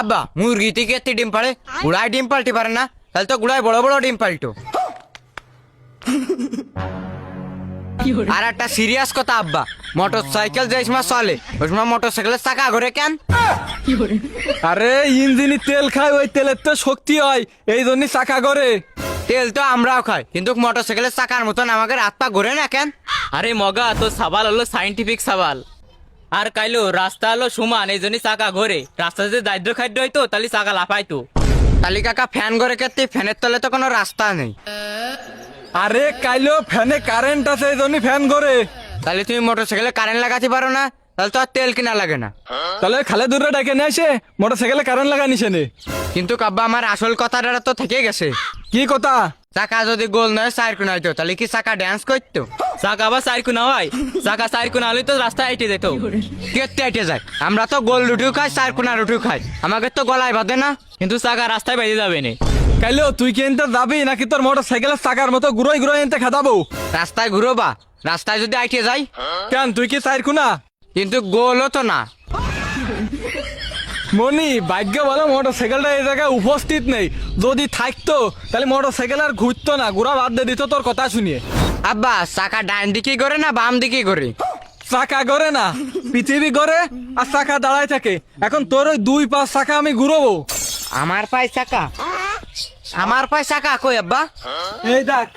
আব্বা মুরগি থেকে এতে ডিম পাড়ে, গুড়ায় ডিম পাল্টি পারে না, তাহলে তো গুড়ায় বড় বড় ডিম পাল্টো। আর একটা সিরিয়াস কথা আব্বা, মোটর সাইকেল যে সময় চলে ওই সময় মোটর সাইকেলের চাকা ঘুরে কেন? আরে ইঞ্জিনে তেল খায়, ওই তেলের তো শক্তি হয়, এই জন্য চাকা করে। তেল তো আমরাও খাই, কিন্তু মোটর সাইকেলের চাকার মতন আমাকে রাত পা ঘুরে না কেন? আরে মগা, তো সাবাল হলো সাইন্টিফিক সাবাল। আর কাইলো রাস্তা হলো সমান, এই জন্য চাকা ঘোরে। রাস্তা যদি দারিদ্র খাদ্য হইতো তাহলে চাকা লাফাইতো। তালি কাকা ফ্যান ঘরে কেতে, ফ্যানের তলে তো কোনো রাস্তা নেই। আরে কাইলো ফ্যানে কারেন্ট আছে, এই জন্য ফ্যান করে। তাহলে তুমি মোটর সাইকেলে কারেন্ট লাগাতে পারো না, তাহলে তো আর তেল কিনা লাগে না। তাহলে খালে দূরে ডেকে নিয়ে আসে মোটর সাইকেলে কারেন্ট লাগা নিছে নে। কিন্তু কাব্বা আমার আসল কথাটা তো থেকে গেছে। কি কথা? চাকা যদি গোল নয় চার কোনা হইতো, তাহলে কি চাকা ড্যান্স করতো? চাকা আবার চারকুনা হয়, চাকা চারকুনা হলে তো রাস্তায় হেঁটে যেত। কেটে হেঁটে যায়, আমরা তো গোল রুটিও খাই, চার কোনা রুটিও খাই, আমাকে তো গলায় বাঁধে না। কিন্তু চাকা রাস্তায় বেরিয়ে যাবে না। কাইলো তুই কি এনতে যাবি নাকি তোর মোটর সাইকেলের চাকার মতো ঘুরোই ঘুরোই এনতে খাদাবো? রাস্তায় ঘুরো বা, রাস্তায় যদি আইটে যাই কেন তুই কি চাইর কুনা? কিন্তু গোলও তো না। মনি ভাগ্য বলো মোটর সাইকেলটা এই জায়গায় উপস্থিত নেই, যদি থাকতো তাহলে মোটর সাইকেল আর ঘুরতো না, ঘুরা বাদ দিয়ে দিত তোর কথা শুনিয়ে। আব্বা চাকা ডান দিকে করে না বাম দিকে করে? চাকা গড়ে না, পৃথিবী গড়ে আর চাকা দাঁড়ায় থাকে। এখন তোর ওই 2-5 চাকা আমি ঘুরবো। আমার পায়ে চাকা, আমার পায়ে চাকা কই আব্বা? এই দেখ।